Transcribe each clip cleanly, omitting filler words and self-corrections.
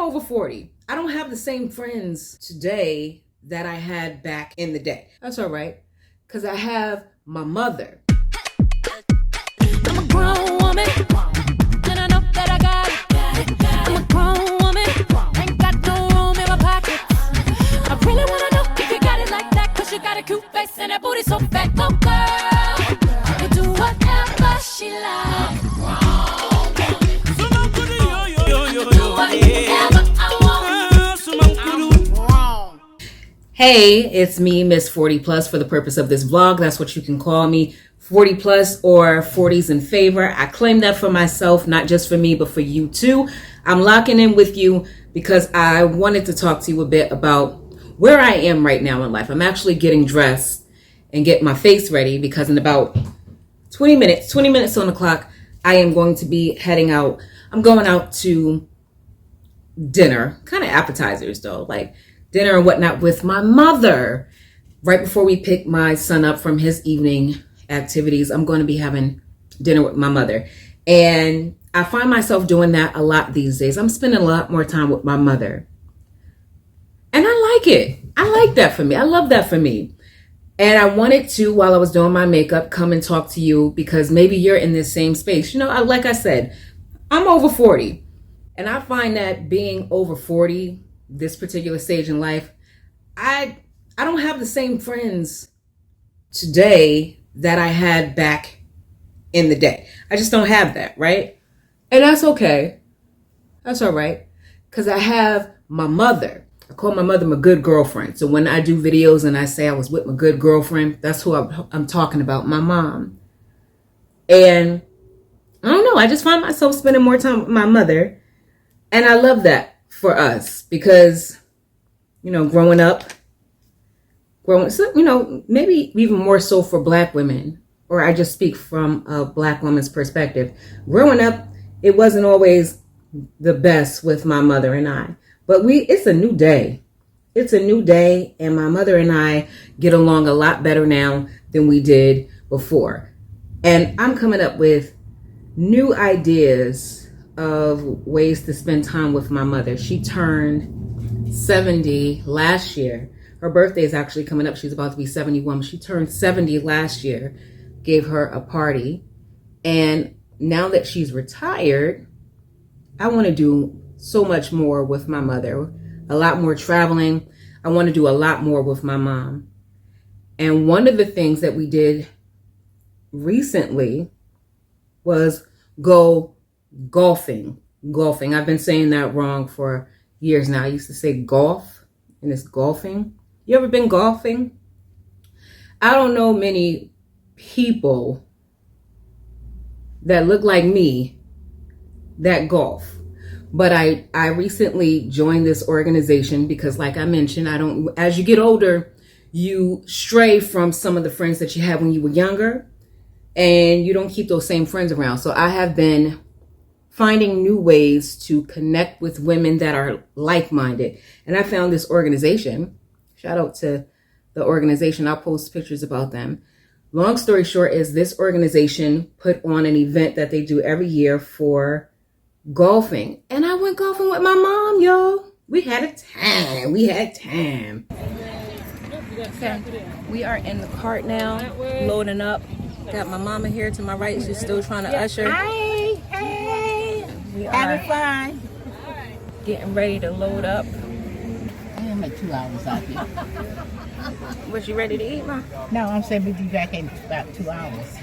over 40. I don't have the same friends today that I had back in the day. That's all right, because I have my mother. I'm a grown woman, and I know that I got it. I'm a grown woman, ain't got no room in my pocket. I really wanna know if you got it like that, cause you got a cute face and that booty so fat. Oh girl, you do whatever she likes. Hey, it's me, Miss 40 Plus, for the purpose of this vlog. That's what you can call me, 40 plus or 40s in favor. I claim that for myself, not just for me, but for you too. I'm locking in with you because I wanted to talk to you a bit about where I am right now in life. I'm actually getting dressed and get my face ready because in about 20 minutes on the clock, I am going to be heading out. I'm going out to dinner, kind of appetizers though, like dinner and whatnot with my mother. Right before we pick my son up from his evening activities, I'm going to be having dinner with my mother. And I find myself doing that a lot these days. I'm spending a lot more time with my mother. And I like it. I like that for me. I love that for me. And I wanted to, while I was doing my makeup, come and talk to you because maybe you're in this same space. You know, like I said, I'm over 40. And I find that being over 40, this particular stage in life, I don't have the same friends today that I had back in the day. I just don't have that, right? And that's okay. That's all right. Because I have my mother. I call my mother my good girlfriend. So when I do videos and I say I was with my good girlfriend, that's who I'm talking about, my mom. And I don't know, I just find myself spending more time with my mother. And I love that for us because, you know, growing up, you know, maybe even more so for Black women, or I just speak from a Black woman's perspective. Growing up, it wasn't always the best with my mother and I, but it's a new day. It's a new day, and my mother and I get along a lot better now than we did before. And I'm coming up with new ideas of ways to spend time with my mother. She turned 70 last year. Her birthday is actually coming up. She's about to be 71. She turned 70 last year, gave her a party. And now that she's retired, I want to do so much more with my mother. A lot more traveling. I want to do a lot more with my mom. And one of the things that we did recently was go golfing. I've been saying that wrong for years now. I used to say golf, and it's golfing. You ever been golfing? I don't know many people that look like me that golf. But I recently joined this organization because, like I mentioned, as you get older, you stray from some of the friends that you had when you were younger, and you don't keep those same friends around. So I have been finding new ways to connect with women that are like-minded. And I found this organization. Shout out to the organization. I'll post pictures about them. Long story short is this organization put on an event that they do every year for golfing. And I went golfing with my mom, y'all. We had a time. Okay, we are in the cart now, loading up. Got my mama here to my right. She's still trying to usher. Hey, We having are fun. getting ready to load up. I'm like 2 hours out here. Was you ready to eat, Ma? No, I'm saying we'll be back in about 2 hours.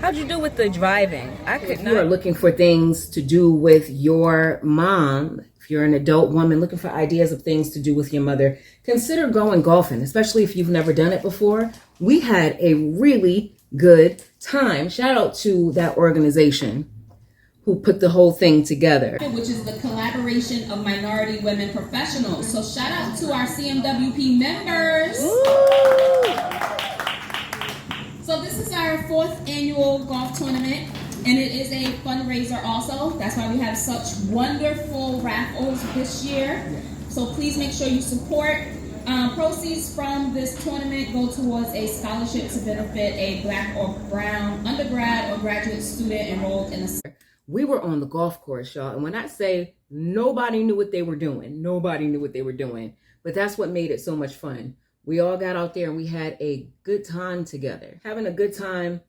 How'd you do with the driving? If you are looking for things to do with your mom, if you're an adult woman looking for ideas of things to do with your mother, consider going golfing, especially if you've never done it before. We had a really good time. Shout out to that organization who put the whole thing together. Which is the collaboration of minority women professionals. So shout out to our CMWP members. So this is our 4th annual golf tournament, and it is a fundraiser also. That's why we have such wonderful raffles this year. So please make sure you support. Proceeds from this tournament go towards a scholarship to benefit a Black or brown undergrad or graduate student enrolled in the... We were on the golf course, y'all. And when I say Nobody knew what they were doing. Nobody knew what they were doing. But that's what made it so much fun. We all got out there and we had a good time together. Having a good time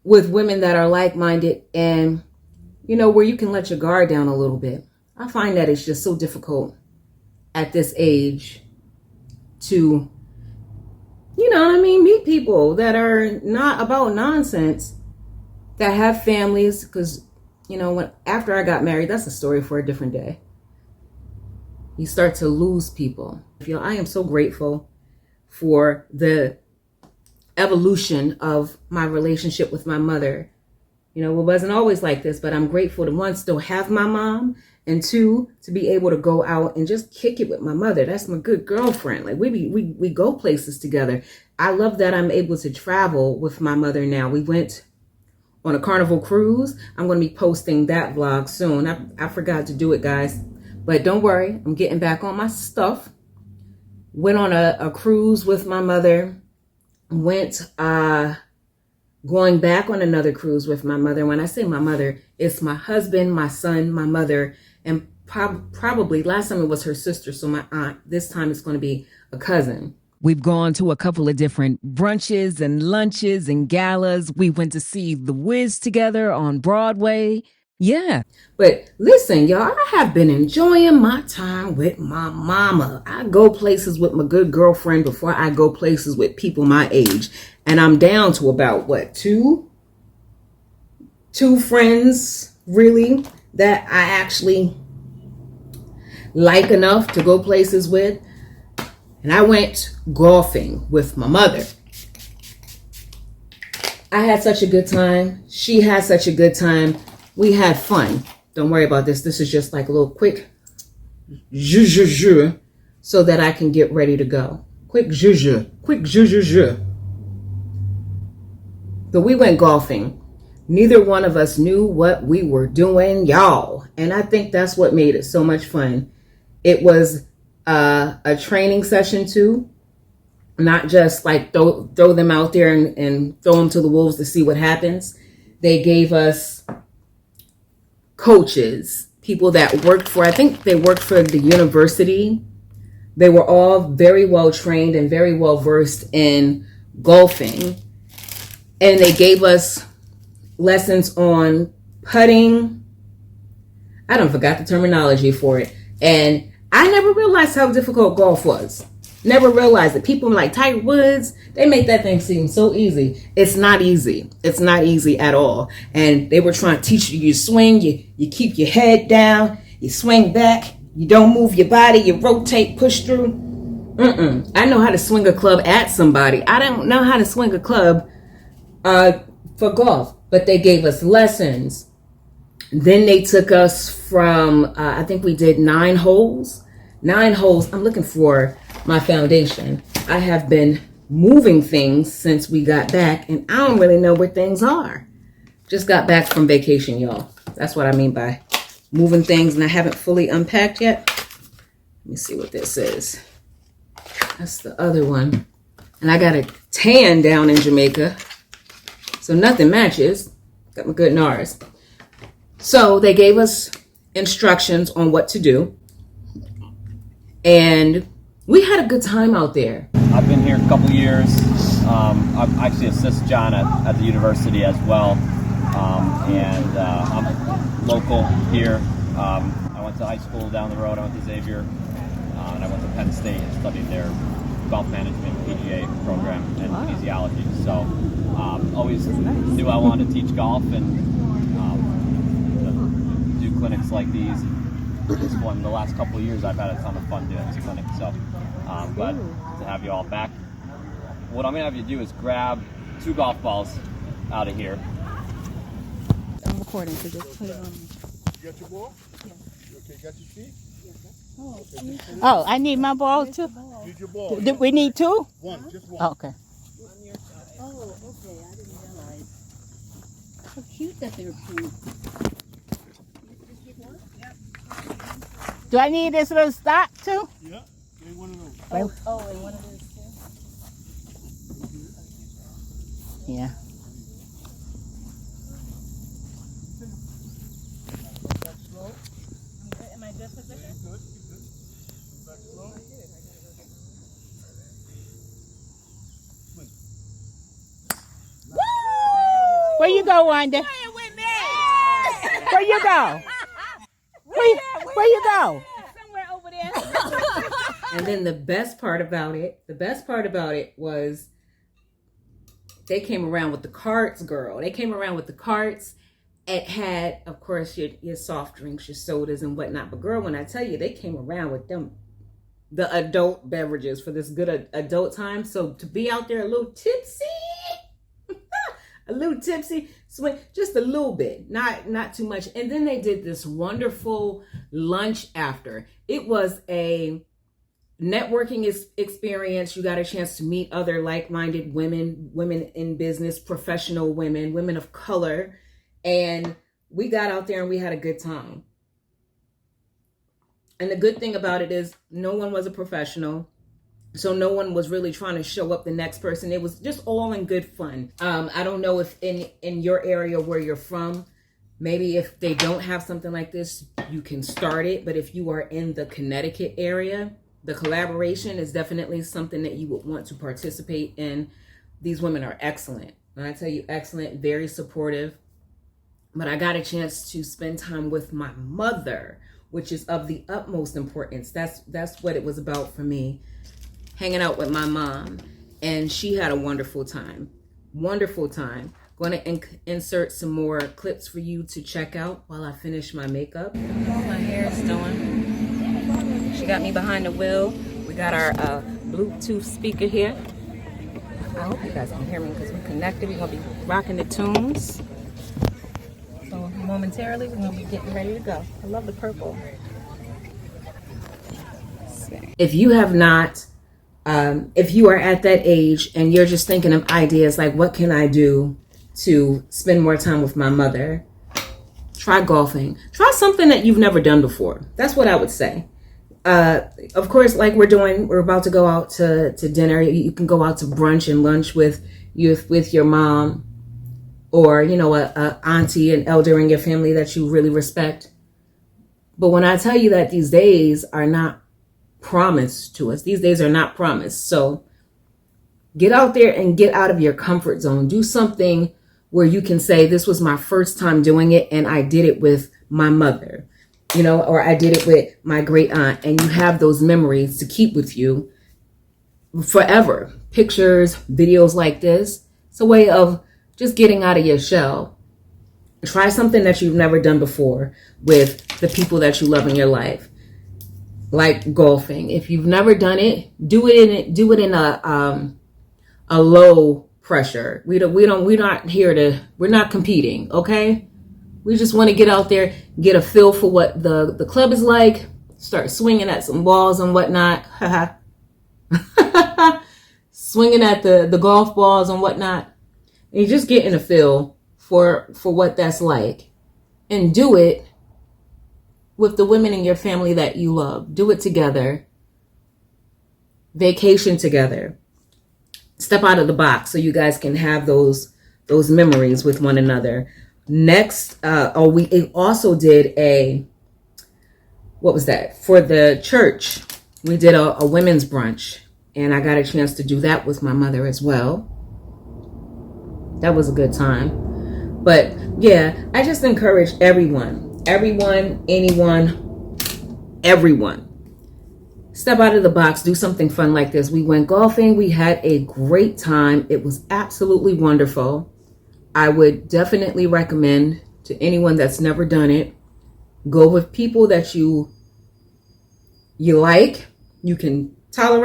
with women that are like-minded and, you know, where you can let your guard down a little bit. I find that it's just so difficult at this age to, you know what I mean, meet people that are not about nonsense, that have families, because, you know, after I got married, that's a story for a different day. You start to lose people. I am so grateful for the evolution of my relationship with my mother. You know, it wasn't always like this, but I'm grateful to, one, still have my mom, and two, to be able to go out and just kick it with my mother. That's my good girlfriend. Like we go places together. I love that I'm able to travel with my mother now. We went on a Carnival cruise. I'm going to be posting that vlog soon. I forgot to do it, guys, but don't worry. I'm getting back on my stuff. Went on a cruise with my mother. Went going back on another cruise with my mother. When I say my mother, it's my husband, my son, my mother, and probably last time it was her sister, so my aunt. This time it's going to be a cousin. We've gone to a couple of different brunches and lunches and galas. We went to see The Wiz together on Broadway. Yeah. But listen, y'all, I have been enjoying my time with my mama. I go places with my good girlfriend before I go places with people my age. And I'm down to about, what, two friends, really, that I actually like enough to go places with. And I went golfing with my mother. I had such a good time. She had such a good time. We had fun. Don't worry about this. This is just like a little quick zhuzh so that I can get ready to go. Quick zhuzh. Quick zhuzh. But we went golfing. Neither one of us knew what we were doing, y'all. And I think that's what made it so much fun. It was a training session too. Not just like throw them out there and throw them to the wolves to see what happens. They gave us coaches, people that worked for, I think they worked for the university. They were all very well trained and very well versed in golfing. And they gave us lessons on putting. I don't forgot the terminology for it. And I never realized how difficult golf was. Never realized it. People like Tiger Woods, they make that thing seem so easy. It's not easy. It's not easy at all. And they were trying to teach you swing. You keep your head down. You swing back. You don't move your body. You rotate, push through. I know how to swing a club at somebody. I don't know how to swing a club for golf. But they gave us lessons. Then they took us from, I think we did 9 holes. 9 holes. I'm looking for my foundation. I have been moving things since we got back, and I don't really know where things are. Just got back from vacation, y'all. That's what I mean by moving things, and I haven't fully unpacked yet. Let me see what this is. That's the other one. And I got a tan down in Jamaica, so nothing matches. Got my good NARS. So they gave us instructions on what to do, and we had a good time out there. I've been here a couple years. I actually assist John at the university as well. And I'm local here. I went to high school down the road. I went to Xavier. And I went to Penn State and studied their golf management PGA program and kinesiology. So always knew I wanted to teach golf and do clinics like these. This one, the last couple of years, I've had a ton of fun doing this clinic, so I'm glad to have you all back. What I'm going to have you do is grab 2 golf balls out of here. I'm recording, so just put it on. You got your ball? Yeah. You okay, got your feet? Oh, I need my ball too. Need your ball. Do we need 2? One, just one. Oh, okay. Oh, okay. I didn't realize. How cute that they're pink. Do I need this little stock too? Yeah, get one of those. Oh, and one of those too? Yeah. Back slow. go, Wanda? Where you go? Where you go? Somewhere over there. And then the best part about it was they came around with the carts, girl. They came around with the carts. It had, of course, your soft drinks, your sodas and whatnot. But girl, when I tell you, they came around with the adult beverages for this good adult time. So to be out there a little tipsy, swing just a little bit, not too much. And then they did this wonderful lunch after. It was a networking experience. You got a chance to meet other like-minded women in business, professional women of color. And we got out there and we had a good time. And the good thing about it is no one was a professional. So no one was really trying to show up the next person. It was just all in good fun. I don't know if in your area where you're from, maybe if they don't have something like this, you can start it. But if you are in the Connecticut area, the collaboration is definitely something that you would want to participate in. These women are excellent. When I tell you excellent, very supportive. But I got a chance to spend time with my mother, which is of the utmost importance. That's what it was about for me, hanging out with my mom. And she had a wonderful time. Wonderful time. Going to insert some more clips for you to check out while I finish my makeup. My hair is done. She got me behind the wheel. We got our Bluetooth speaker here. I hope you guys can hear me because we're connected. We're going to be rocking the tunes. So momentarily, we're going to be getting ready to go. I love the purple. If you have not, if you are at that age and you're just thinking of ideas like, what can I do to spend more time with my mother? Try golfing. Try something that you've never done before. That's what I would say. Of course, like we're about to go out to dinner. You can go out to brunch and lunch with your mom, or, you know, a auntie, an elder in your family that you really respect. But when I tell you that these days are not promised to us, these days are not promised. So get out there and get out of your comfort zone. Do something where you can say, this was my first time doing it and I did it with my mother, you know, or I did it with my great aunt. And you have those memories to keep with you forever. Pictures, videos like this. It's a way of just getting out of your shell. Try something that you've never done before with the people that you love in your life, like golfing. If you've never done it, do it in a low pressure. We're not competing, okay? We just want to get out there, get a feel for what the club is like, start swinging at some balls and whatnot. Swinging at the golf balls and whatnot. And you're just getting a feel for what that's like. And do it with the women in your family that you love. Do it together. Vacation together. Step out of the box so you guys can have those memories with one another. Next, we also did what was that? For the church, we did a women's brunch. And I got a chance to do that with my mother as well. That was a good time. But yeah, I just encourage everyone, anyone, everyone. Step out of the box, do something fun like this. We went golfing. We had a great time. It was absolutely wonderful. I would definitely recommend to anyone that's never done it, go with people that you like, you can tolerate.